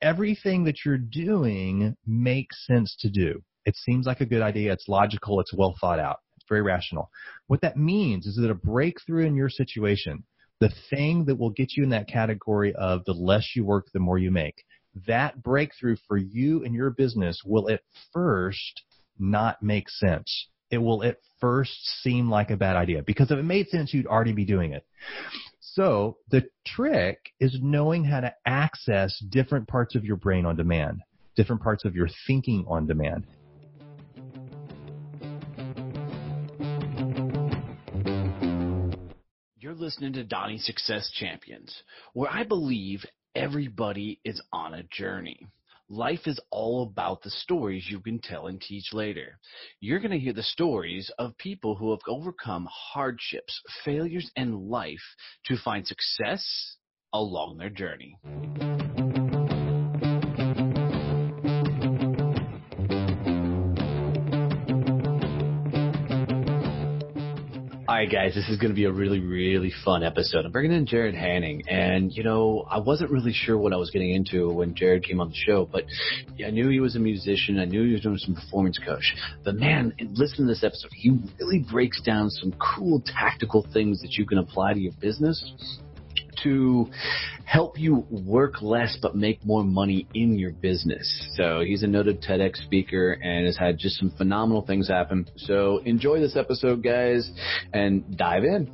everything that you're doing makes sense to do. It seems like a good idea. It's logical. It's well thought out. It's very rational. What that means is that a breakthrough in your situation, the thing that will get you in that category of the less you work, the more you make, that breakthrough for you and your business will at first not make sense. It will at first seem like a bad idea, because if it made sense, you'd already be doing it. So the trick is knowing how to access different parts of your brain on demand, different parts of your thinking on demand. You're listening to Donnie Success Champions, where I believe everybody is on a journey. Life is all about the stories you can tell and teach later. You're going to hear the stories of people who have overcome hardships, failures in life to find success along their journey. All right, guys, this is going to be a really, really fun episode. I'm bringing in Jarrod Haning, and, I wasn't really sure what I was getting into when Jarrod came on the show, but I knew he was a musician. I knew he was doing some performance coach. But, man, listen to this episode. He really breaks down some cool tactical things that you can apply to your business to help you work less but make more money in your business. So he's a noted TEDx speaker and has had just some phenomenal things happen. So enjoy this episode, guys, and dive in.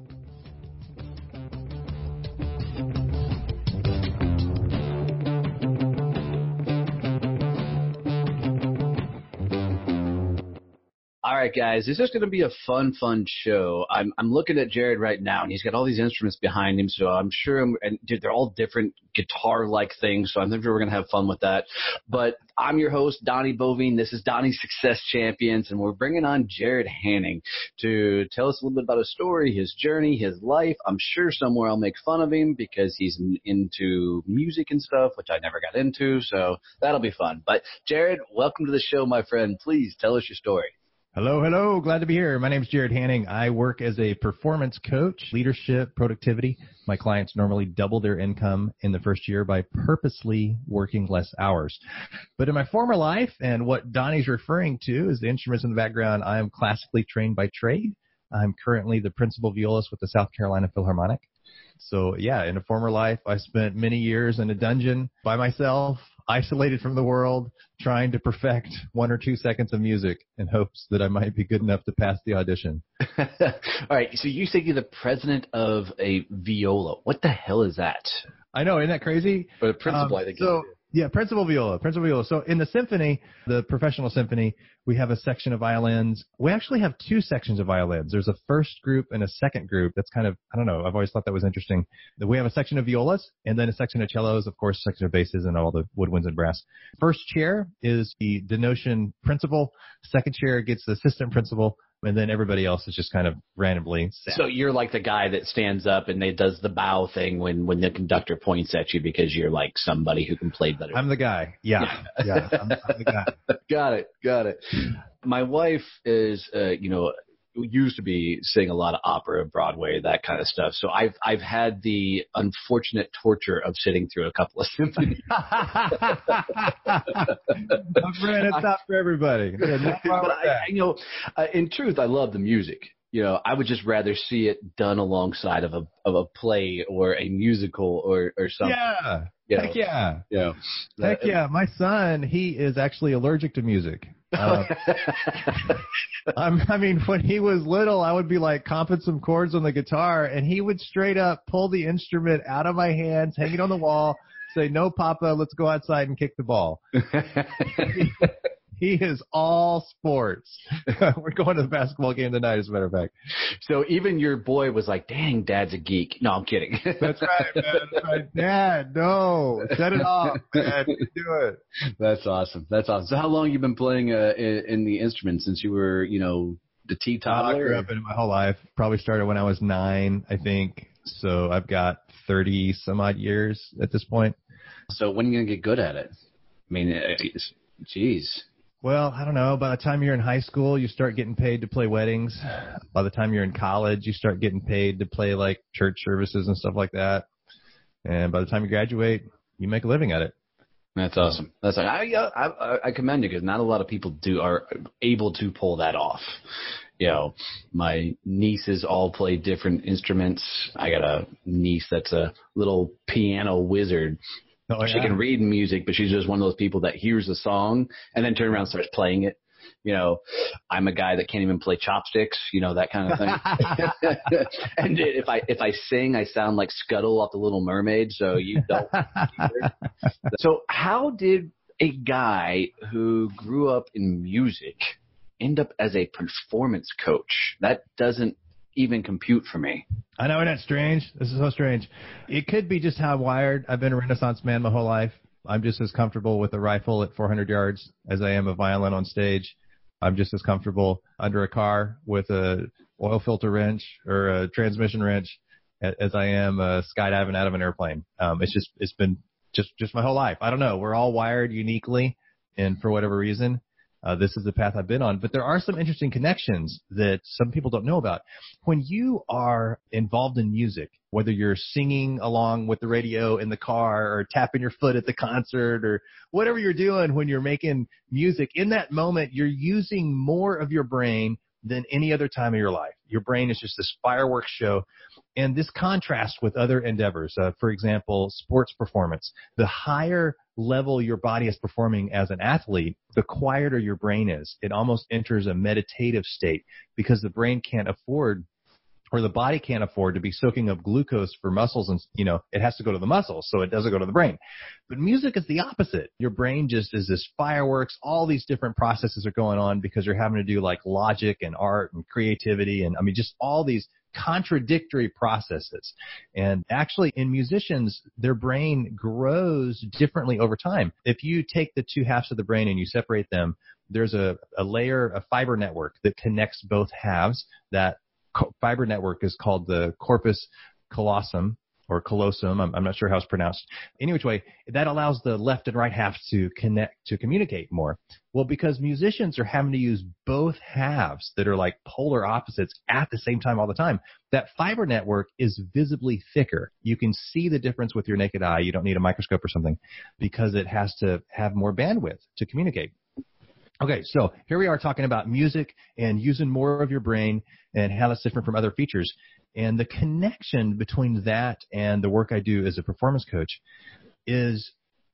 All right, guys, this is going to be a fun show. I'm looking at Jarrod right now, and he's got all these instruments behind him, so I'm sure, and they're all different guitar-like things, so I'm sure we're going to have fun with that. But I'm your host, Donnie Boivin. This is Donnie Success Champions, and we're bringing on Jarrod Haning to tell us a little bit about his story, his journey, his life. I'm sure somewhere I'll make fun of him because he's into music and stuff, which I never got into, so that'll be fun. But Jarrod, welcome to the show, my friend. Please tell us your story. Hello. Glad to be here. My name is Jarrod Haning. I work as a performance coach, leadership, productivity. My clients normally double their income in the first year by purposely working less hours. But in my former life, and what Donnie's referring to is the instruments in the background, I am classically trained by trade. I'm currently the principal violist with the South Carolina Philharmonic. So, yeah, in a former life, I spent many years in a dungeon by myself, isolated from the world, trying to perfect 1 or 2 seconds of music in hopes that I might be good enough to pass the audition. All right, so you say you're the president of a viola. What the hell is that? I know, isn't that crazy? Or the principal, I think. Yeah, principal viola. So in the symphony, the professional symphony, we have a section of violins. We actually have 2 sections of violins. There's a first group and a second group. That's kind of, I don't know, I've always thought that was interesting. We have a section of violas and then a section of cellos, of course, a section of basses and all the woodwinds and brass. First chair is the denotion principal. Second chair gets the assistant principal. And then everybody else is just kind of randomly set. So you're like the guy that stands up and does the bow thing when the conductor points at you because you're like somebody who can play better. I'm the guy. Yeah. I'm the guy. Got it. My wife is, used to be sing a lot of opera, Broadway, that kind of stuff. So I've had the unfortunate torture of sitting through a couple of symphonies. My friend, it's not for everybody. In truth, I love the music. I would just rather see it done alongside of a play or a musical or something. Yeah. Heck yeah. Heck yeah. My son, he is actually allergic to music. When he was little, I would be like comping some chords on the guitar, and he would straight up pull the instrument out of my hands, hang it on the wall, say, "No, Papa, let's go outside and kick the ball." He is all sports. We're going to the basketball game tonight, as a matter of fact. So even your boy was like, "Dang, Dad's a geek." No, I'm kidding. That's right, man. That's right. Dad, no. Shut it off, man. Do it. That's awesome. So how long have you been playing in the instrument? Since you were, the toddler? I grew up in it my whole life. Probably started when I was 9, I think. So I've got 30 some odd years at this point. So when are you going to get good at it? Geez. Well, I don't know. By the time you're in high school, you start getting paid to play weddings. By the time you're in college, you start getting paid to play like church services and stuff like that. And by the time you graduate, you make a living at it. That's awesome. I commend you because not a lot of people are able to pull that off. You know, my nieces all play different instruments. I got a niece that's a little piano wizard. Oh, yeah. She can read music, but she's just one of those people that hears a song and then turns around and starts playing it. You know, I'm a guy that can't even play chopsticks, you know, that kind of thing. And if I sing, I sound like Scuttle off The Little Mermaid, so you don't. So how did a guy who grew up in music end up as a performance coach? That doesn't even compute for me. I know, isn't that strange? This is so strange. It could be just how I'm wired. I've been a Renaissance man my whole life. I'm just as comfortable with a rifle at 400 yards as I am a violin on stage. I'm just as comfortable under a car with a oil filter wrench or a transmission wrench as I am skydiving out of an airplane. It's been just my whole life. I don't know. We're all wired uniquely, and for whatever reason, this is the path I've been on. But there are some interesting connections that some people don't know about. When you are involved in music, whether you're singing along with the radio in the car or tapping your foot at the concert or whatever you're doing when you're making music, in that moment, you're using more of your brain than any other time of your life. Your brain is just this fireworks show. And this contrasts with other endeavors. For example, sports performance. The higher level your body is performing as an athlete, the quieter your brain is. It almost enters a meditative state because the brain can't afford, or the body can't afford, to be soaking up glucose for muscles, and it has to go to the muscles, so it doesn't go to the brain. But music is the opposite. Your brain just is this fireworks. All these different processes are going on because you're having to do like logic and art and creativity and just all these contradictory processes. And actually in musicians, their brain grows differently over time. If you take the two halves of the brain and you separate them, there's a layer, a fiber network that connects both halves. That fiber network is called the corpus callosum or callosum. I'm not sure how it's pronounced. Any which way, that allows the left and right half to communicate more. Well, because musicians are having to use both halves that are like polar opposites at the same time all the time, that fiber network is visibly thicker. You can see the difference with your naked eye. You don't need a microscope or something because it has to have more bandwidth to communicate. Okay, so here we are talking about music and using more of your brain and how that's different from other features. And the connection between that and the work I do as a performance coach is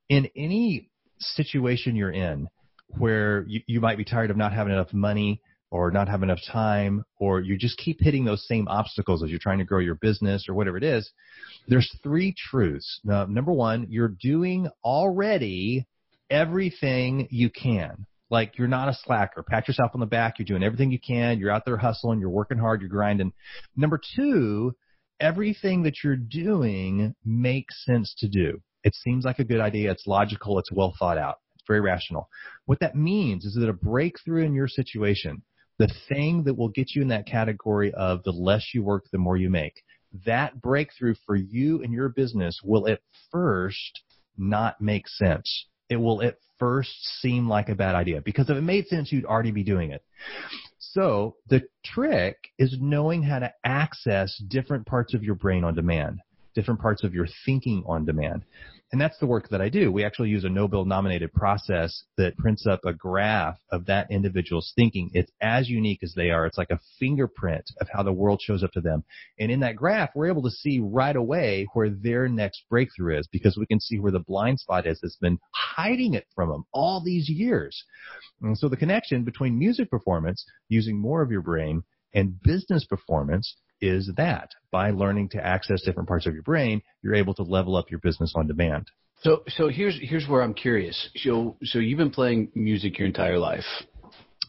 in any situation you're in where you might be tired of not having enough money or not having enough time, or you just keep hitting those same obstacles as you're trying to grow your business or whatever it is, there's three truths. Now, number one, you're doing already everything you can. Like, you're not a slacker. Pat yourself on the back. You're doing everything you can. You're out there hustling. You're working hard. You're grinding. Number two, everything that you're doing makes sense to do. It seems like a good idea. It's logical. It's well thought out. It's very rational. What that means is that a breakthrough in your situation, the thing that will get you in that category of the less you work, the more you make, that breakthrough for you and your business will at first not make sense. It will at first seem like a bad idea, because if it made sense, you'd already be doing it. So the trick is knowing how to access different parts of your brain on demand, different parts of your thinking on demand. And that's the work that I do. We actually use a Nobel Nominated process that prints up a graph of that individual's thinking. It's as unique as they are. It's like a fingerprint of how the world shows up to them. And in that graph, we're able to see right away where their next breakthrough is, because we can see where the blind spot is that's been hiding it from them all these years. And so the connection between music performance, using more of your brain, and business performance is that by learning to access different parts of your brain, you're able to level up your business on demand. So here's where I'm curious. So you've been playing music your entire life,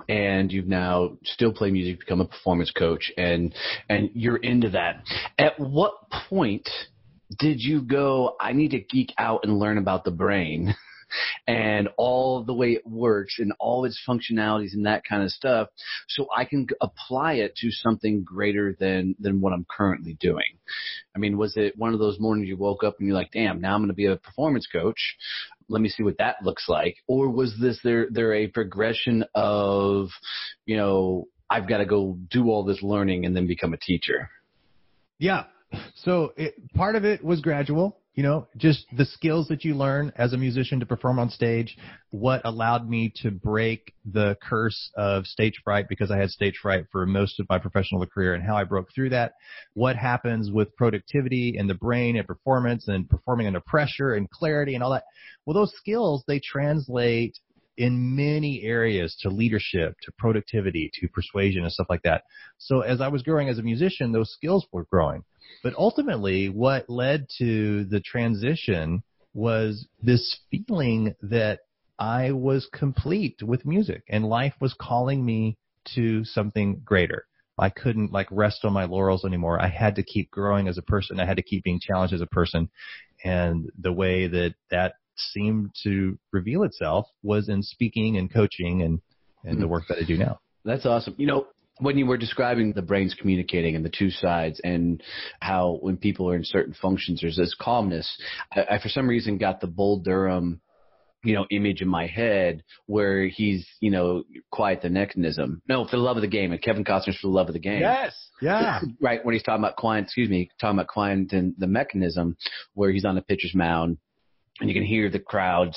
and you've now still play music, become a performance coach, and you're into that. At what point did you go, I need to geek out and learn about the brain and all the way it works and all its functionalities and that kind of stuff, so I can apply it to something greater than what I'm currently doing? I mean, was it one of those mornings you woke up and you're like, damn, now I'm going to be a performance coach. Let me see what that looks like. Or was there a progression of, I've got to go do all this learning and then become a teacher? Yeah. So part of it was gradual. You know, just the skills that you learn as a musician to perform on stage, what allowed me to break the curse of stage fright, because I had stage fright for most of my professional career, and how I broke through that, what happens with productivity and the brain and performance and performing under pressure and clarity and all that. Well, those skills, they translate in many areas to leadership, to productivity, to persuasion and stuff like that. So as I was growing as a musician, those skills were growing. But ultimately, what led to the transition was this feeling that I was complete with music and life was calling me to something greater. I couldn't rest on my laurels anymore. I had to keep growing as a person. I had to keep being challenged as a person. And the way that seemed to reveal itself was in speaking and coaching and the work that I do now. That's awesome. You know, when you were describing the brains communicating and the two sides and how when people are in certain functions, there's this calmness, I for some reason got the Bull Durham, image in my head where he's, quiet the mechanism. No, For the Love of the Game. And Kevin Costner's For the Love of the Game. Yes. Yeah. Right. When he's talking about quiet and the mechanism where he's on the pitcher's mound. And you can hear the crowds,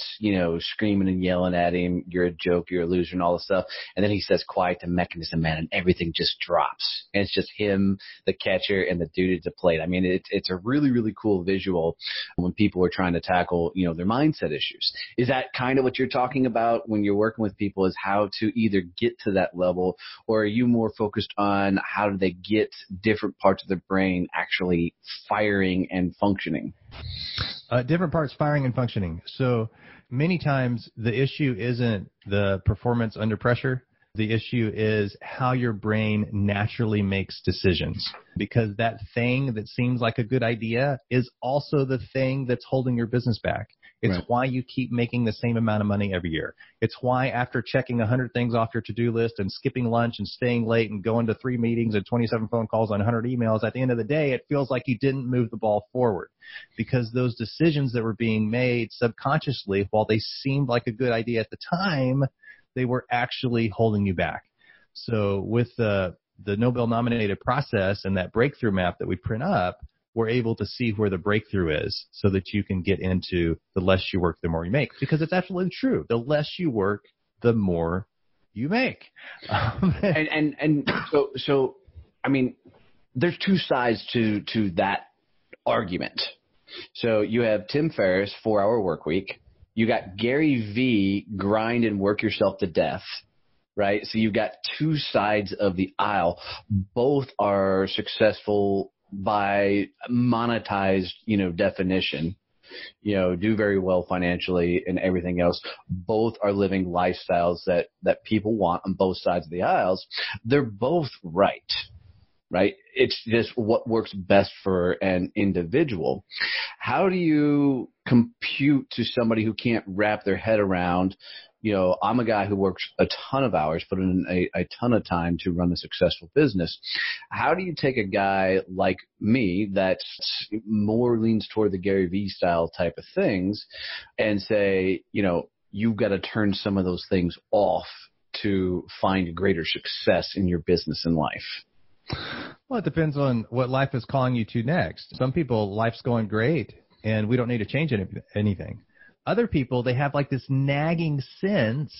screaming and yelling at him, you're a joke, you're a loser, and all this stuff. And then he says, quiet the mechanism, man, and everything just drops. And it's just him, the catcher, and the dude at the plate. I mean, it's a really, really cool visual when people are trying to tackle, their mindset issues. Is that kind of what you're talking about when you're working with people, is how to either get to that level, or are you more focused on how do they get different parts of their brain actually firing and functioning? Different parts firing and functioning. So many times the issue isn't the performance under pressure. The issue is how your brain naturally makes decisions, because that thing that seems like a good idea is also the thing that's holding your business back. It's right. Why you keep making the same amount of money every year. It's why after checking 100 things off your to-do list and skipping lunch and staying late and going to 3 meetings and 27 phone calls and 100 emails, at the end of the day, it feels like you didn't move the ball forward, because those decisions that were being made subconsciously, while they seemed like a good idea at the time, they were actually holding you back. So with the Nobel Nominated process and that breakthrough map that we print up, we're able to see where the breakthrough is so that you can get into the less you work, the more you make. Because it's absolutely true. The less you work, the more you make. So, I mean, there's two sides to that argument. So you have Tim Ferriss, 4-Hour Workweek. You got Gary V, grind and work yourself to death, right? So you've got two sides of the aisle. Both are successful by monetized, definition, do very well financially and everything else. Both are living lifestyles that people want on both sides of the aisles. They're both right? It's just what works best for an individual. How do you compute to somebody who can't wrap their head around, I'm a guy who works a ton of hours, put in a ton of time to run a successful business. How do you take a guy like me that's more leans toward the Gary Vee style type of things and say, you've got to turn some of those things off to find greater success in your business and life? Well, it depends on what life is calling you to next. Some people, life's going great, and we don't need to change anything. Other people, they have this nagging sense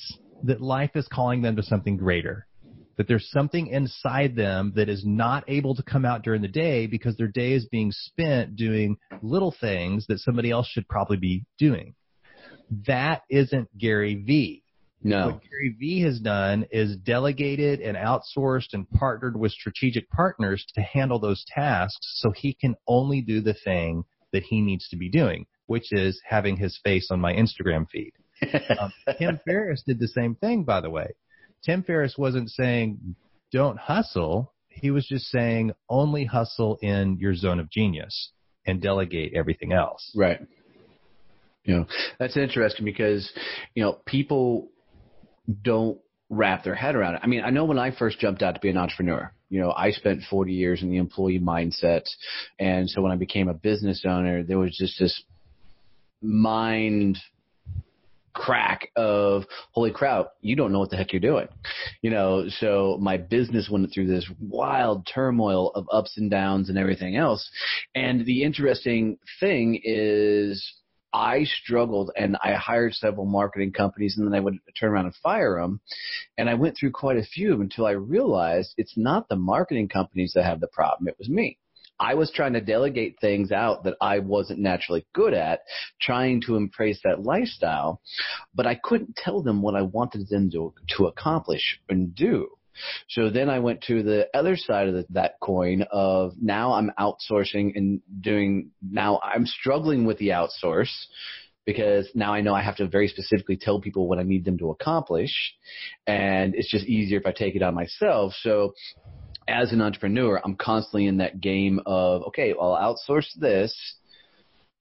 that life is calling them to something greater, that there's something inside them that is not able to come out during the day because their day is being spent doing little things that somebody else should probably be doing. That isn't Gary Vee. No. What Gary Vee has done is delegated and outsourced and partnered with strategic partners to handle those tasks so he can only do the thing that he needs to be doing, which is having his face on my Instagram feed. Tim Ferriss did the same thing, by the way. Tim Ferriss wasn't saying don't hustle. He was just saying only hustle in your zone of genius and delegate everything else. Right. That's interesting because, people don't wrap their head around it. I mean, I know when I first jumped out to be an entrepreneur, I spent 40 years in the employee mindset. And so when I became a business owner, there was just this mind crack of, holy crap, you don't know what the heck you're doing. So my business went through this wild turmoil of ups and downs and everything else. And the interesting thing is I struggled, and I hired several marketing companies, and then I would turn around and fire them. And I went through quite a few until I realized it's not the marketing companies that have the problem. It was me. I was trying to delegate things out that I wasn't naturally good at, trying to embrace that lifestyle, but I couldn't tell them what I wanted them to accomplish and do. So then I went to the other side of that coin of now I'm outsourcing and now I'm struggling with the outsource because now I know I have to very specifically tell people what I need them to accomplish, and it's just easier if I take it on myself. So as an entrepreneur, I'm constantly in that game of, okay, well, I'll outsource this.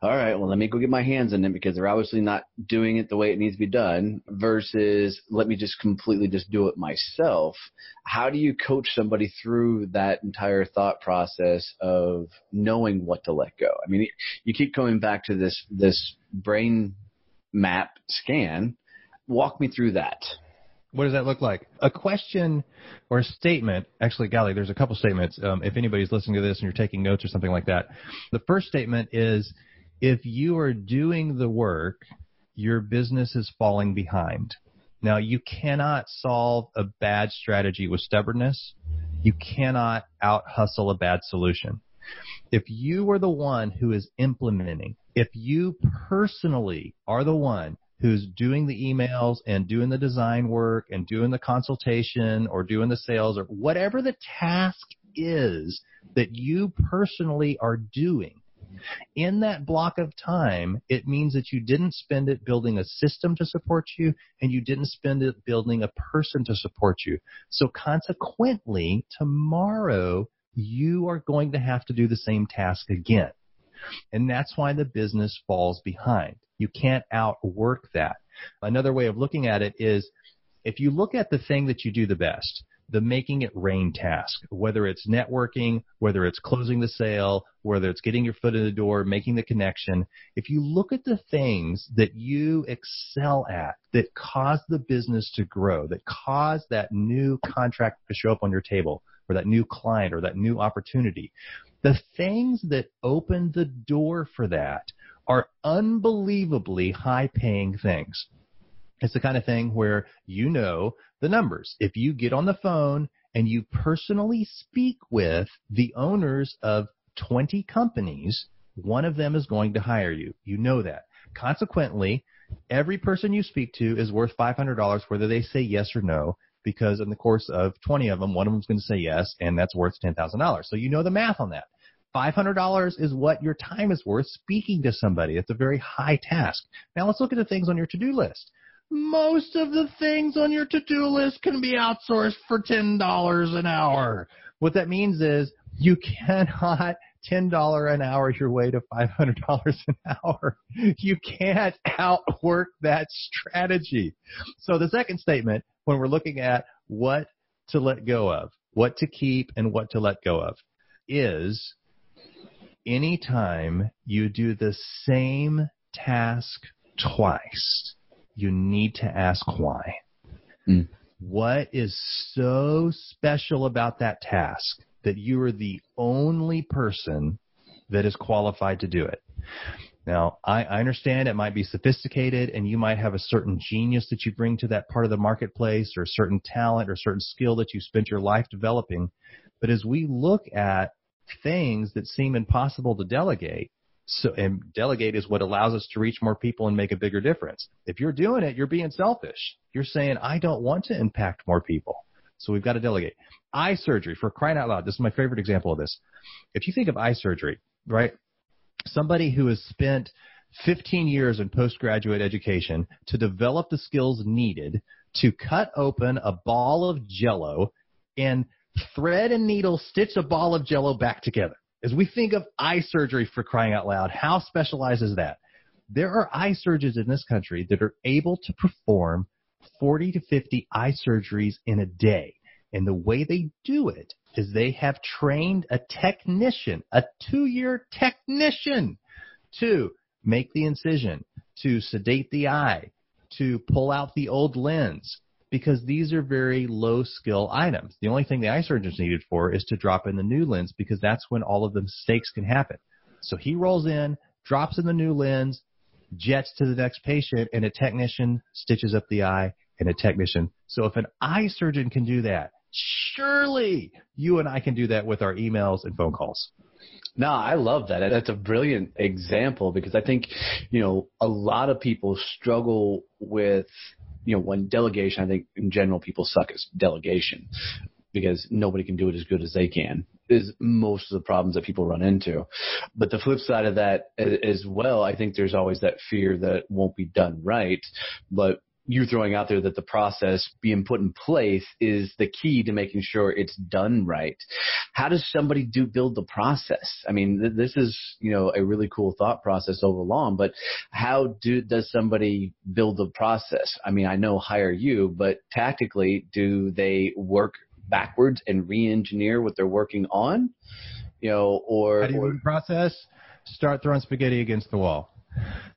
All right, well, let me go get my hands in it because they're obviously not doing it the way it needs to be done versus let me just completely just do it myself. How do you coach somebody through that entire thought process of knowing what to let go? I mean, you keep coming back to this brain map scan. Walk me through that. What does that look like? A question or a statement, actually, golly, there's a couple statements. If anybody's listening to this and you're taking notes or something like that, the first statement is, if you are doing the work, your business is falling behind. Now, you cannot solve a bad strategy with stubbornness. You cannot out-hustle a bad solution. If you are the one who is implementing, if you personally are the one who's doing the emails and doing the design work and doing the consultation or doing the sales or whatever the task is that you personally are doing, in that block of time, it means that you didn't spend it building a system to support you, and you didn't spend it building a person to support you. So consequently, tomorrow, you are going to have to do the same task again. And that's why the business falls behind. You can't outwork that. Another way of looking at it is, if you look at the thing that you do the best, the making it rain task, whether it's networking, whether it's closing the sale, whether it's getting your foot in the door, making the connection, if you look at the things that you excel at that cause the business to grow, that cause that new contract to show up on your table, or that new client, or that new opportunity, the things that open the door for that are unbelievably high-paying things. It's the kind of thing where you know the numbers. If you get on the phone and you personally speak with the owners of 20 companies, one of them is going to hire you. You know that. Consequently, every person you speak to is worth $500 whether they say yes or no, because in the course of 20 of them, one of them is going to say yes, and that's worth $10,000. So you know the math on that. $500 is what your time is worth speaking to somebody. It's a very high task. Now let's look at the things on your to-do list. Most of the things on your to-do list can be outsourced for $10 an hour. What that means is you cannot $10 an hour your way to $500 an hour. You can't outwork that strategy. So the second statement, when we're looking at what to let go of, what to keep and what to let go of, is anytime you do the same task twice, you need to ask why. What is so special about that task that you are the only person that is qualified to do it? Now, I understand it might be sophisticated and you might have a certain genius that you bring to that part of the marketplace, or certain talent or certain skill that you spent your life developing. But as we look at things that seem impossible to delegate, and delegate is what allows us to reach more people and make a bigger difference. If you're doing it, you're being selfish. You're saying, I don't want to impact more people. So we've got to delegate. Eye surgery, for crying out loud. This is my favorite example of this. If you think of eye surgery, right? Somebody who has spent 15 years in postgraduate education to develop the skills needed to cut open a ball of Jell-O and thread and needle stitch a ball of Jell-O back together. As we think of eye surgery, for crying out loud, how specialized is that? There are eye surgeons in this country that are able to perform 40 to 50 eye surgeries in a day. And the way they do it is they have trained a technician, a 2-year technician, to make the incision, to sedate the eye, to pull out the old lens, because these are very low skill items. The only thing the eye surgeon's needed for is to drop in the new lens, because that's when all of the mistakes can happen. So he rolls in, drops in the new lens, jets to the next patient, and a technician stitches up the eye, and a technician. So if an eye surgeon can do that, surely you and I can do that with our emails and phone calls. No, I love that. That's a brilliant example, because I think, a lot of people struggle with, when delegation, I think in general people suck at delegation because nobody can do it as good as they can, is most of the problems that people run into. But the flip side of that as well, I think there's always that fear that it won't be done right. But you're throwing out there that the process being put in place is the key to making sure it's done right. How does somebody build the process? I mean, this is, a really cool thought process overall, but how does somebody build the process? I mean, I know hire you, but tactically, do they work backwards and re-engineer what they're working on? Or how do you build the process? Start throwing spaghetti against the wall.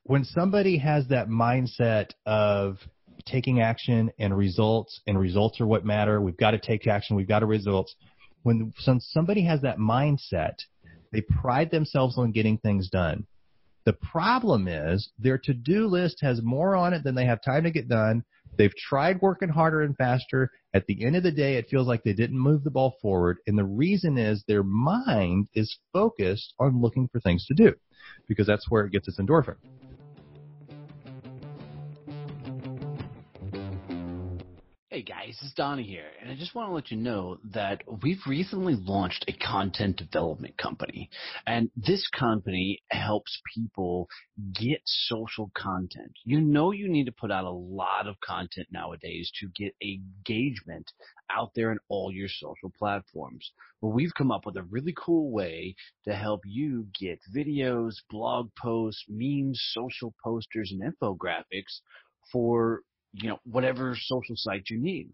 When somebody has that mindset of taking action and results are what matter, we've got to take action, we've got to results. When somebody has that mindset, they pride themselves on getting things done. The problem is their to-do list has more on it than they have time to get done. They've tried working harder and faster. At the end of the day, it feels like they didn't move the ball forward. And the reason is their mind is focused on looking for things to do, because that's where it gets its endorphin. Hey guys, it's Donnie here, and I just want to let you know that we've recently launched a content development company, and this company helps people get social content. You need to put out a lot of content nowadays to get engagement out there in all your social platforms. Well, we've come up with a really cool way to help you get videos, blog posts, memes, social posters, and infographics for whatever social site you need.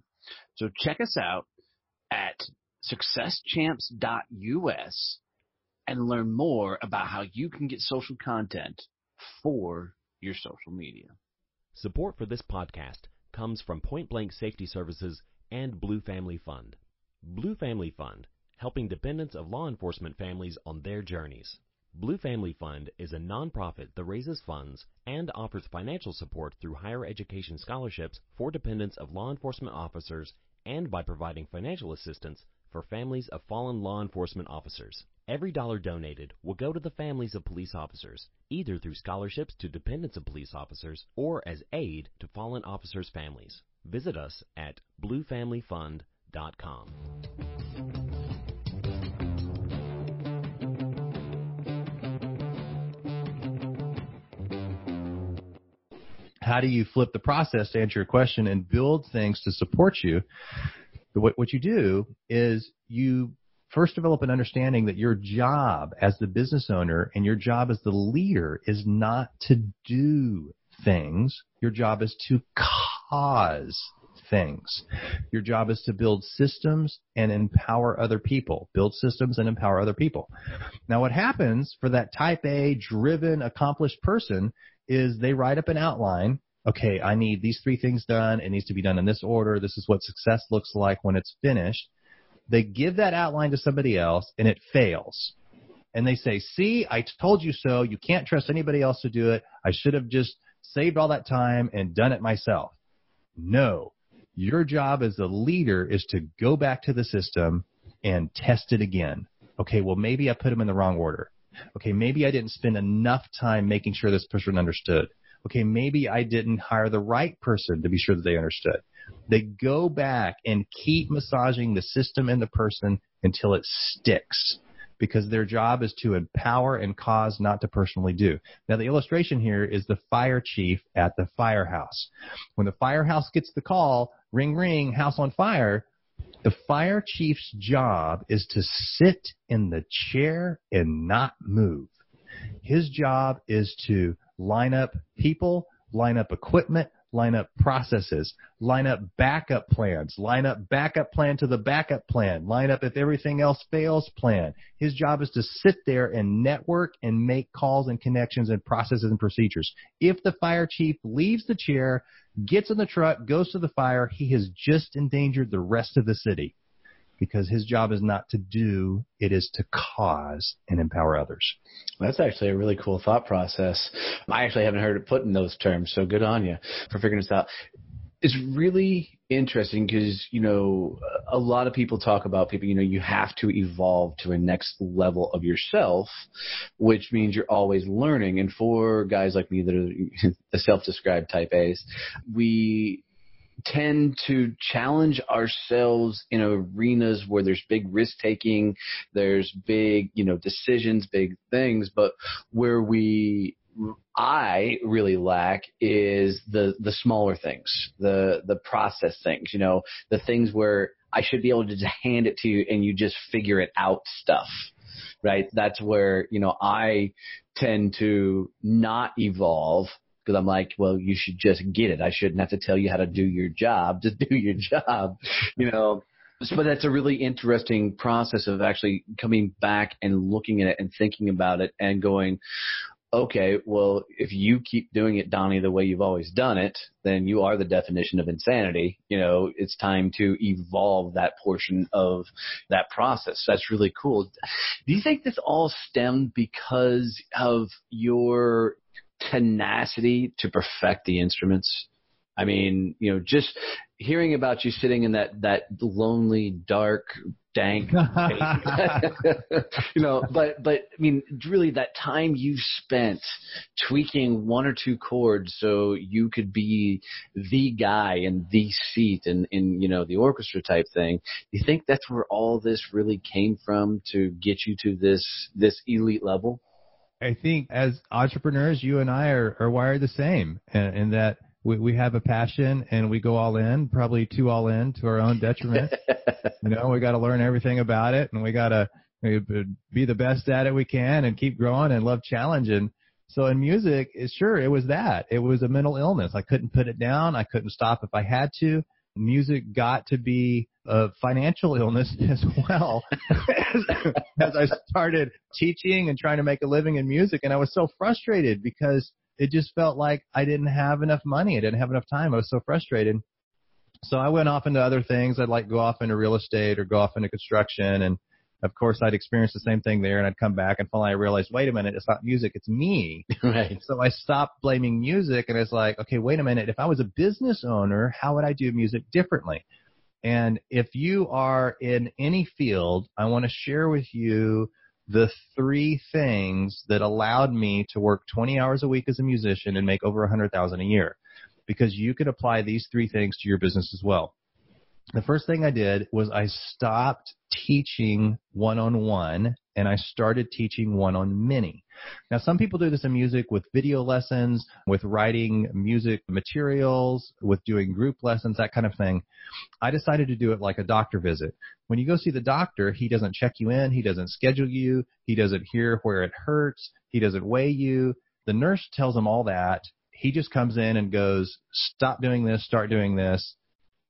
So check us out at successchamps.us and learn more about how you can get social content for your social media. Support for this podcast comes from Point Blank Safety Services and Blue Family Fund. Blue Family Fund, helping dependents of law enforcement families on their journeys. Blue Family Fund is a nonprofit that raises funds and offers financial support through higher education scholarships for dependents of law enforcement officers and by providing financial assistance for families of fallen law enforcement officers. Every dollar donated will go to the families of police officers, either through scholarships to dependents of police officers or as aid to fallen officers' families. Visit us at bluefamilyfund.com. How do you flip the process, to answer your question, and build things to support you? What you do is you first develop an understanding that your job as the business owner and your job as the leader is not to do things. Your job is to cause things. Your job is to build systems and empower other people. Build systems and empower other people. Now, what happens for that type A, driven, accomplished person is they write up an outline. Okay, I need these 3 things done. It needs to be done in this order. This is what success looks like when it's finished. They give that outline to somebody else, and it fails. And they say, see, I told you so. You can't trust anybody else to do it. I should have just saved all that time and done it myself. No. Your job as a leader is to go back to the system and test it again. Okay, well, maybe I put them in the wrong order. Okay, maybe I didn't spend enough time making sure this person understood. Okay, maybe I didn't hire the right person to be sure that they understood. They go back and keep massaging the system and the person until it sticks, because their job is to empower and cause, not to personally do. Now, the illustration here is the fire chief at the firehouse. When the firehouse gets the call, ring, ring, house on fire, the fire chief's job is to sit in the chair and not move. His job is to line up people, line up equipment, line up processes, line up backup plans, line up backup plan to the backup plan, line up if everything else fails plan. His job is to sit there and network and make calls and connections and processes and procedures. If the fire chief leaves the chair, gets in the truck, goes to the fire, he has just endangered the rest of the city. Because his job is not to do, it is to cause and empower others. That's actually a really cool thought process. I actually haven't heard it put in those terms, so good on you for figuring this out. It's really interesting because, a lot of people talk about people, you have to evolve to a next level of yourself, which means you're always learning. And for guys like me that are the self-described type A's, we tend to challenge ourselves in arenas where there's big risk-taking, there's big, decisions, big things, but where I really lack is the smaller things, the process things, the things where I should be able to just hand it to you and you just figure it out stuff, right? That's where, I tend to not evolve. Because I'm like, well, you should just get it. I shouldn't have to tell you how to do your job. Just do your job, But that's a really interesting process of actually coming back and looking at it and thinking about it and going, okay, well, if you keep doing it, Donnie, the way you've always done it, then you are the definition of insanity. It's time to evolve that portion of that process. That's really cool. Do you think this all stemmed because of your tenacity to perfect the instruments? I mean, just hearing about you sitting in that lonely, dark, dank, but I mean, really that time you spent tweaking one or two chords so you could be the guy in the seat in the orchestra type thing. Do you think that's where all this really came from to get you to this elite level? I think as entrepreneurs, you and I are wired the same in that we have a passion and we go all in, probably too all in to our own detriment. We got to learn everything about it and we got to be the best at it we can and keep growing and love challenge. And so in music, it was that. It was a mental illness. I couldn't put it down. I couldn't stop if I had to. Music got to be a financial illness as well as I started teaching and trying to make a living in music. And I was so frustrated because it just felt like I didn't have enough money. I didn't have enough time. I was so frustrated. So I went off into other things. I'd like go off into real estate or go off into construction. And of course, I'd experience the same thing there. And I'd come back and finally I realized, wait a minute, it's not music, it's me. Right. So I stopped blaming music and it's like, okay, wait a minute. If I was a business owner, how would I do music differently? And if you are in any field, I want to share with you the 3 things that allowed me to work 20 hours a week as a musician and make over $100,000 a year, because you could apply these 3 things to your business as well. The first thing I did was I stopped teaching one-on-one and I started teaching one-on-many. Now, some people do this in music with video lessons, with writing music materials, with doing group lessons, that kind of thing. I decided to do it like a doctor visit. When you go see the doctor, he doesn't check you in, he doesn't schedule you, he doesn't hear where it hurts, he doesn't weigh you. The nurse tells him all that. He just comes in and goes, stop doing this, start doing this.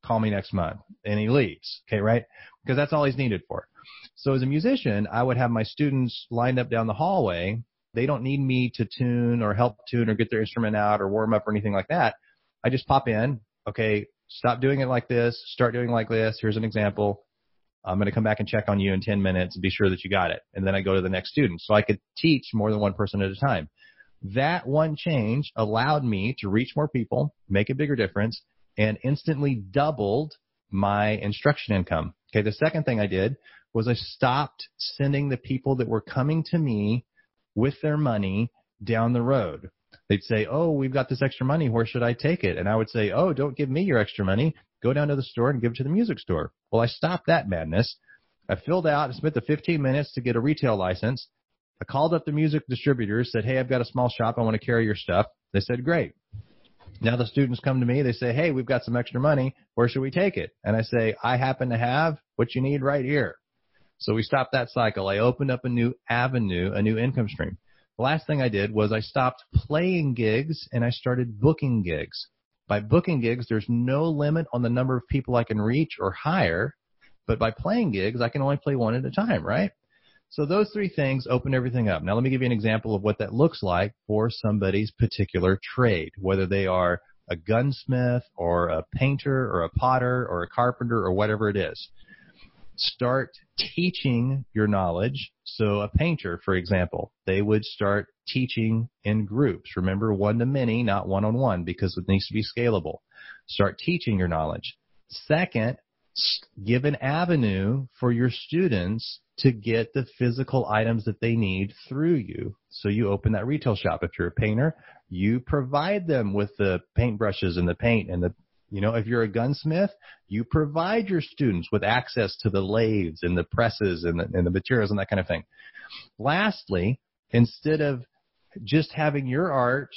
Call me next month. And he leaves. Okay, right? Because that's all he's needed for. So as a musician, I would have my students lined up down the hallway. They don't need me to tune or help tune or get their instrument out or warm up or anything like that. I just pop in. Okay, stop doing it like this. Start doing it like this. Here's an example. I'm going to come back and check on you in 10 minutes and be sure that you got it. And then I go to the next student. So I could teach more than one person at a time. That one change allowed me to reach more people, make a bigger difference, and instantly doubled my instruction income. Okay, the second thing I did was I stopped sending the people that were coming to me with their money down the road. They'd say, oh, we've got this extra money. Where should I take it? And I would say, oh, don't give me your extra money. Go down to the store and give it to the music store. Well, I stopped that madness. I filled out and spent the 15 minutes to get a retail license. I called up the music distributors, said, hey, I've got a small shop. I want to carry your stuff. They said, great. Now the students come to me, they say, hey, we've got some extra money. Where should we take it? And I say, I happen to have what you need right here. So we stopped that cycle. I opened up a new avenue, a new income stream. The last thing I did was I stopped playing gigs and I started booking gigs. By booking gigs, there's no limit on the number of people I can reach or hire, but by playing gigs, I can only play one at a time, right? So those three things open everything up. Now, let me give you an example of what that looks like for somebody's particular trade, whether they are a gunsmith or a painter or a potter or a carpenter or whatever it is. Start teaching your knowledge. So a painter, for example, they would start teaching in groups. Remember, one-to-many, not one-on-one, because it needs to be scalable. Start teaching your knowledge. Second, give an avenue for your students to get the physical items that they need through you. So you open that retail shop. If you're a painter, you provide them with the paintbrushes and the paint and the, if you're a gunsmith, you provide your students with access to the lathes and the presses and the materials and that kind of thing. Lastly, instead of just having your art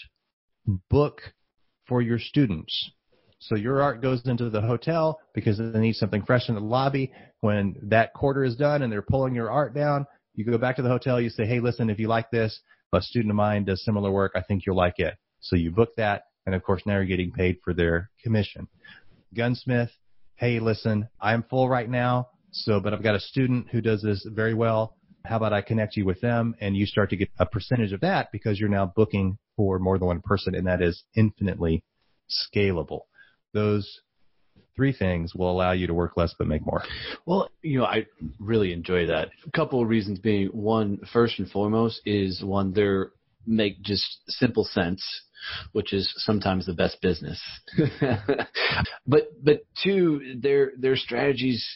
book for your students, so your art goes into the hotel because they need something fresh in the lobby. When that quarter is done and they're pulling your art down, you go back to the hotel, you say, hey, listen, if you like this, a student of mine does similar work, I think you'll like it. So you book that, and of course now you're getting paid for their commission. Gunsmith, hey, listen, I'm full right now, but I've got a student who does this very well. How about I connect you with them, and you start to get a percentage of that because you're now booking for more than one person, and that is infinitely scalable. Those three things will allow you to work less but make more. Well, I really enjoy that. A couple of reasons being, one, first and foremost, is one, they make just simple sense, which is sometimes the best business. but two, they're strategies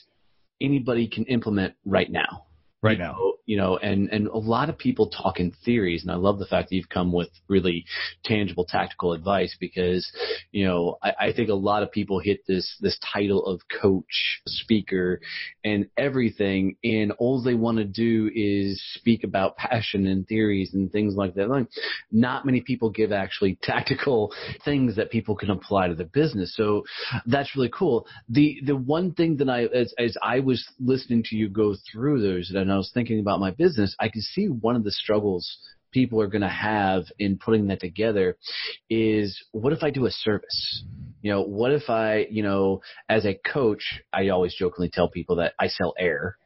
anybody can implement right now. Right now. And a lot of people talk in theories, and I love the fact that you've come with really tangible tactical advice because, I think a lot of people hit this title of coach, speaker, and everything, and all they want to do is speak about passion and theories and things like that. Like, not many people give actually tactical things that people can apply to their business. So that's really cool. The one thing that as I was listening to you go through those, and I was thinking about my business, I can see one of the struggles people are going to have in putting that together is, what if I do a service? What if I, as a coach, I always jokingly tell people that I sell air,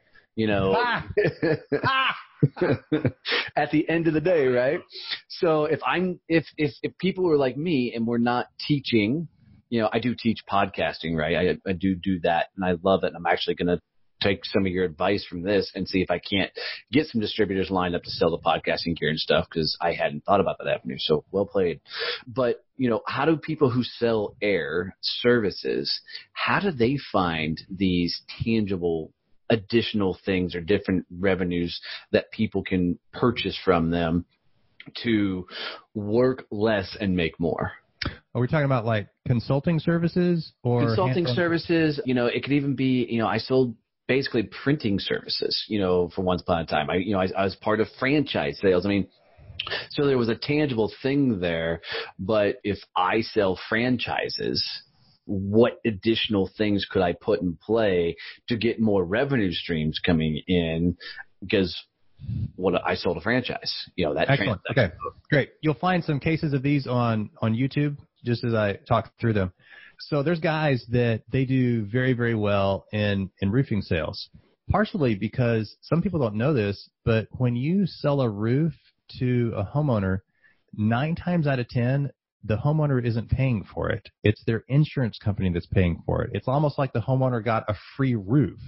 at the end of the day, right? So if people are like me and we're not teaching, I do teach podcasting, right? I do that, and I love it, and I'm actually going to take some of your advice from this and see if I can't get some distributors lined up to sell the podcasting gear and stuff, because I hadn't thought about that avenue. So well played. But, how do people who sell air services, how do they find these tangible additional things or different revenues that people can purchase from them to work less and make more? Are we talking about like consulting services or consulting services? It could even be, I sold basically printing services, for once upon a time. I was part of franchise sales. So there was a tangible thing there, but if I sell franchises, what additional things could I put in play to get more revenue streams coming in? Because I sold a franchise, that. Excellent. Okay, great. You'll find some cases of these on YouTube, just as I talk through them. So there's guys that they do very, very well in roofing sales, partially because some people don't know this, but when you sell a roof to a homeowner, 9 times out of 10, the homeowner isn't paying for it. It's their insurance company that's paying for it. It's almost like the homeowner got a free roof.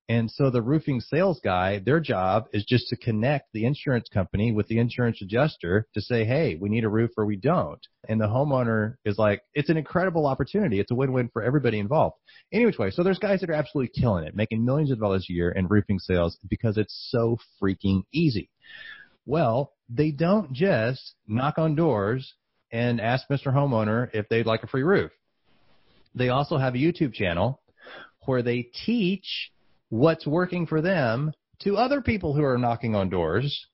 And so the roofing sales guy, their job is just to connect the insurance company with the insurance adjuster to say, hey, we need a roof or we don't. And the homeowner is like, it's an incredible opportunity. It's a win-win for everybody involved. Anyway, so there's guys that are absolutely killing it, making millions of dollars a year in roofing sales because it's so freaking easy. Well, they don't just knock on doors and ask Mr. Homeowner if they'd like a free roof. They also have a YouTube channel where they teach what's working for them to other people who are knocking on doors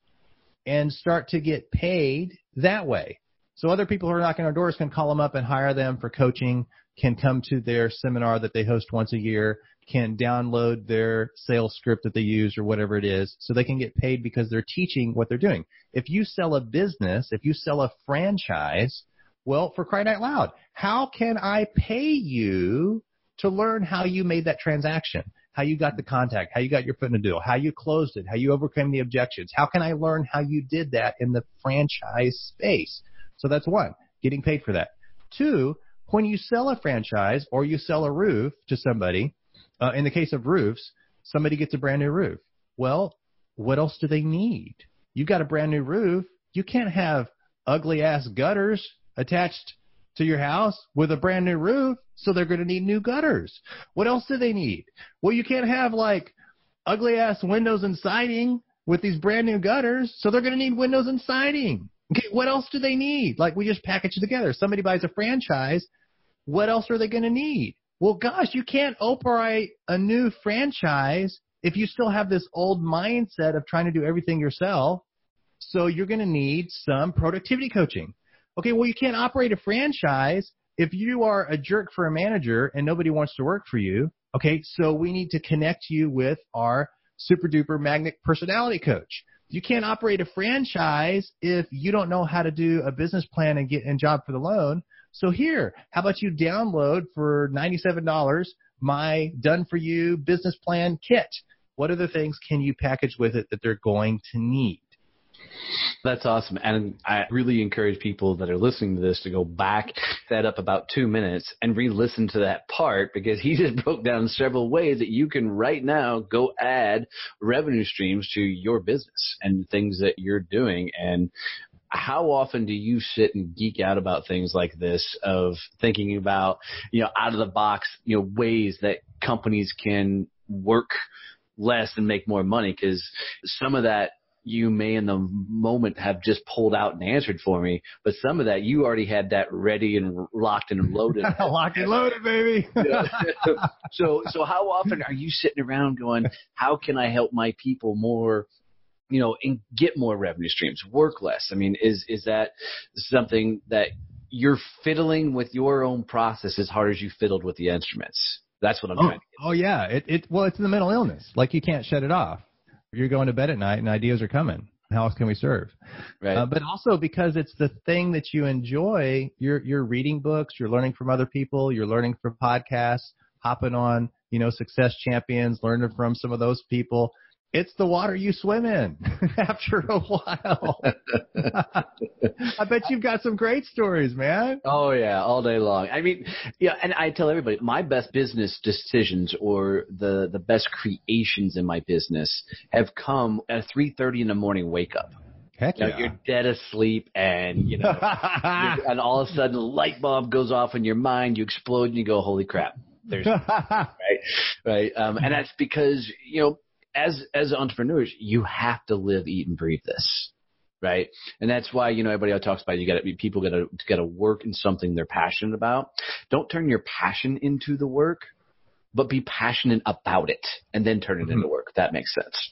and start to get paid that way. So other people who are knocking on doors can call them up and hire them for coaching, can come to their seminar that they host once a year, can download their sales script that they use or whatever it is, so they can get paid because they're teaching what they're doing. If you sell a business, if you sell a franchise, Well, for crying out loud, how can I pay you to learn how you made that transaction, how you got the contact, how you got your foot in the deal, how you closed it, how you overcame the objections? How can I learn how you did that in the franchise space? So that's one, getting paid for that. Two, when you sell a franchise or you sell a roof to somebody, in the case of roofs, somebody gets a brand new roof. Well, what else do they need? You got a brand new roof. You can't have ugly ass gutters attached to your house with a brand new roof, so they're going to need new gutters. What else do they need? Well, you can't have like ugly ass windows and siding with these brand new gutters, so they're going to need windows and siding. Okay, what else do they need? Like, we just package it together. Somebody buys a franchise. What else are they going to need? Well, gosh, you can't operate a new franchise if you still have this old mindset of trying to do everything yourself. So you're going to need some productivity coaching. Okay, well, you can't operate a franchise if you are a jerk for a manager and nobody wants to work for you. Okay, so we need to connect you with our super duper magnet personality coach. You can't operate a franchise if you don't know how to do a business plan and get a job for the loan. So here, how about you download for $97 my done-for-you business plan kit? What other things can you package with it that they're going to need? That's awesome. And I really encourage people that are listening to this to go back that up about 2 minutes and re-listen to that part, because he just broke down several ways that you can right now go add revenue streams to your business and things that you're doing. And how often do you sit and geek out about things like this, of thinking about, out of the box, ways that companies can work less and make more money? Because some of that you may in the moment have just pulled out and answered for me, but some of that you already had that ready and locked and loaded. Locked and loaded, baby. So how often are you sitting around going, how can I help my people more, and get more revenue streams, work less? I mean, is that something that you're fiddling with your own process as hard as you fiddled with the instruments? That's what I'm trying to get. Oh yeah. Well, it's the mental illness. Like, you can't shut it off. You're going to bed at night and ideas are coming. How else can we serve? Right. But also because it's the thing that you enjoy. You're reading books, you're learning from other people, you're learning from podcasts, hopping on, Success Champions, learning from some of those people. It's the water you swim in after a while. I bet you've got some great stories, man. Oh, yeah, all day long. I mean, and I tell everybody, my best business decisions or the best creations in my business have come at a 3:30 in the morning wake up. Heck yeah. You're dead asleep and, and all of a sudden a light bulb goes off in your mind, you explode and you go, holy crap. There's right. And that's because, as entrepreneurs, you have to live, eat, and breathe this, right? And that's why, everybody talks about people got to work in something they're passionate about. Don't turn your passion into the work, but be passionate about it and then turn it into work. If that makes sense.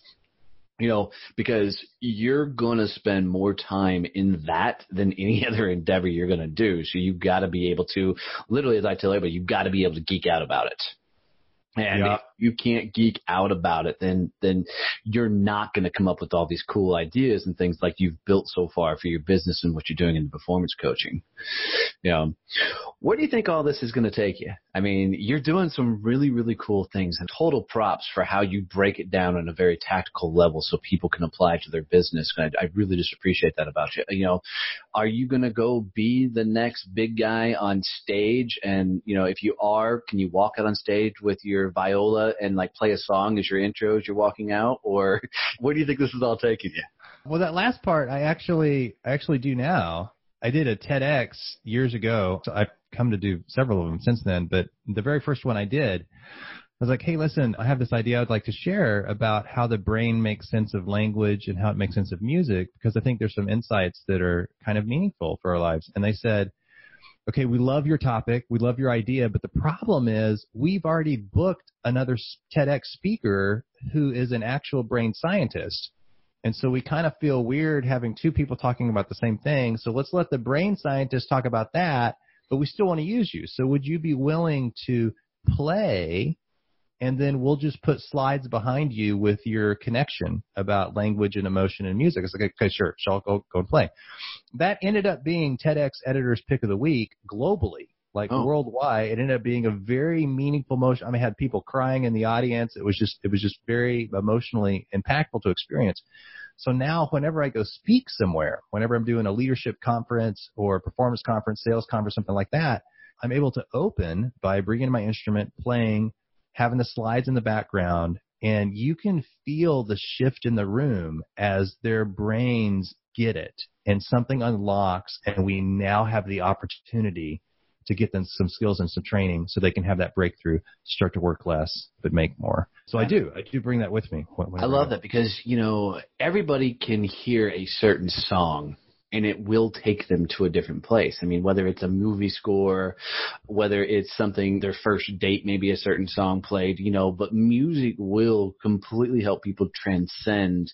Because you're going to spend more time in that than any other endeavor you're going to do. So you've got to be able to, literally, as I tell everybody, you've got to be able to geek out about it. And if you can't geek out about it, then you're not going to come up with all these cool ideas and things like you've built so far for your business and what you're doing in performance coaching. Where do you think all this is going to take you? I mean, you're doing some really, really cool things, and total props for how you break it down on a very tactical level so people can apply it to their business. I really just appreciate that about you. Are you going to go be the next big guy on stage? And, if you are, can you walk out on stage with your viola and play a song as your intro as you're walking out? Or where do you think this is all taking you? Well, that last part I actually do now. I did a TEDx years ago. So I've come to do several of them since then. But the very first one I did, I was like, hey, listen, I have this idea I'd like to share about how the brain makes sense of language and how it makes sense of music, because I think there's some insights that are kind of meaningful for our lives. And they said, okay, we love your topic, we love your idea, but the problem is we've already booked another TEDx speaker who is an actual brain scientist. And so we kind of feel weird having two people talking about the same thing. So let's let the brain scientist talk about that, but we still want to use you. So would you be willing to play and then we'll just put slides behind you with your connection about language and emotion and music. It's like, okay, sure, I'll go and play. That ended up being TEDx Editor's Pick of the Week globally, like worldwide. It ended up being a very meaningful motion. I mean, I had people crying in the audience. It was just very emotionally impactful to experience. So now whenever I go speak somewhere, whenever I'm doing a leadership conference or a performance conference, sales conference, something like that, I'm able to open by bringing my instrument, playing, having the slides in the background, and you can feel the shift in the room as their brains get it and something unlocks, and we now have the opportunity to get them some skills and some training so they can have that breakthrough, start to work less, but make more. So I do bring that with me. I love that because, everybody can hear a certain song and it will take them to a different place. I mean, whether it's a movie score, whether it's something, their first date, maybe a certain song played, but music will completely help people transcend,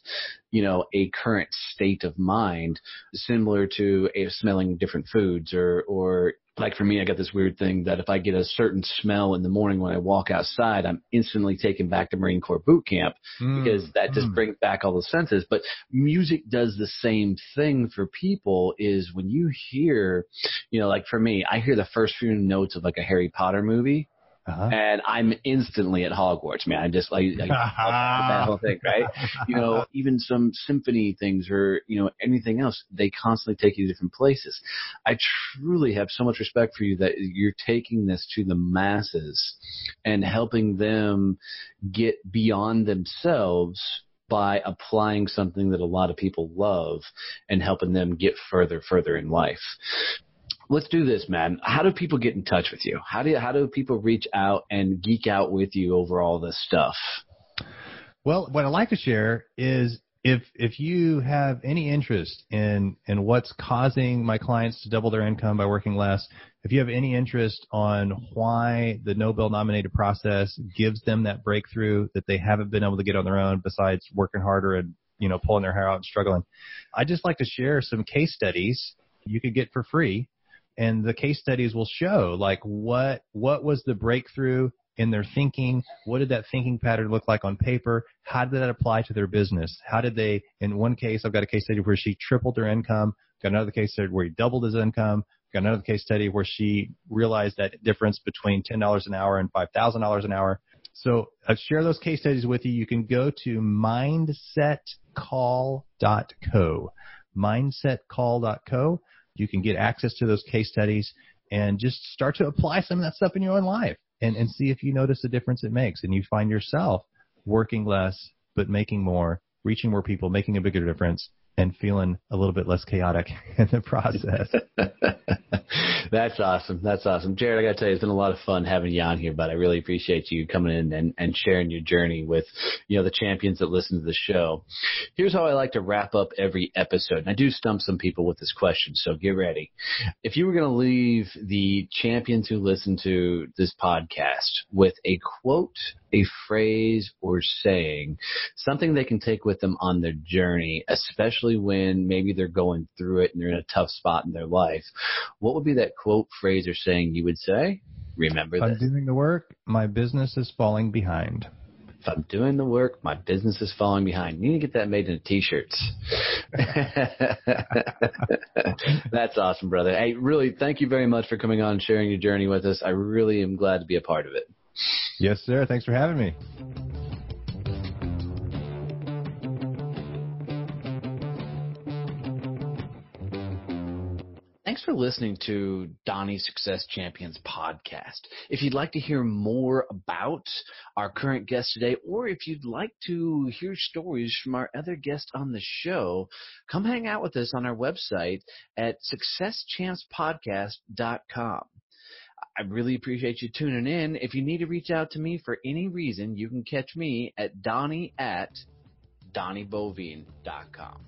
a current state of mind, similar to smelling different foods or like for me, I got this weird thing that if I get a certain smell in the morning when I walk outside, I'm instantly taken back to Marine Corps boot camp because that just brings back all the senses. But music does the same thing for people is when you hear, like for me, I hear the first few notes of like a Harry Potter movie. And I'm instantly at Hogwarts, man. I'm just like that whole thing, right? Even some symphony things or, anything else, they constantly take you to different places. I truly have so much respect for you that you're taking this to the masses and helping them get beyond themselves by applying something that a lot of people love and helping them get further in life. Let's do this, man. How do people get in touch with you? How do people reach out and geek out with you over all this stuff? Well, what I'd like to share is if you have any interest in what's causing my clients to double their income by working less, if you have any interest on why the Nobel Nominated process gives them that breakthrough that they haven't been able to get on their own besides working harder and, pulling their hair out and struggling, I'd just like to share some case studies you could get for free. And the case studies will show like what was the breakthrough in their thinking? What did that thinking pattern look like on paper? How did that apply to their business? How did they, in one case, I've got a case study where she tripled her income. Got another case study where he doubled his income. Got another case study where she realized that difference between $10 an hour and $5,000 an hour. So I'll share those case studies with you. You can go to mindsetcall.co. Mindsetcall.co. You can get access to those case studies and just start to apply some of that stuff in your own life and see if you notice the difference it makes and you find yourself working less but making more, reaching more people, making a bigger difference, and feeling a little bit less chaotic in the process. That's awesome. That's awesome. Jarrod, I got to tell you, it's been a lot of fun having you on here, but I really appreciate you coming in and sharing your journey with, the champions that listen to the show. Here's how I like to wrap up every episode. And I do stump some people with this question, so get ready. If you were going to leave the champions who listen to this podcast with a quote, a phrase, or saying, something they can take with them on their journey, especially when maybe they're going through it and they're in a tough spot in their life, what would be that quote, phrase, or saying you would say? Remember this. If I'm doing the work, my business is falling behind. If I'm doing the work, my business is falling behind. You need to get that made into T-shirts. That's awesome, brother. Hey, really, thank you very much for coming on and sharing your journey with us. I really am glad to be a part of it. Yes, sir. Thanks for having me. Thanks for listening to Donnie's Success Champions podcast. If you'd like to hear more about our current guest today, or if you'd like to hear stories from our other guests on the show, come hang out with us on our website at successchampspodcast.com. I really appreciate you tuning in. If you need to reach out to me for any reason, you can catch me at Donnie@DonnieBoivin.com.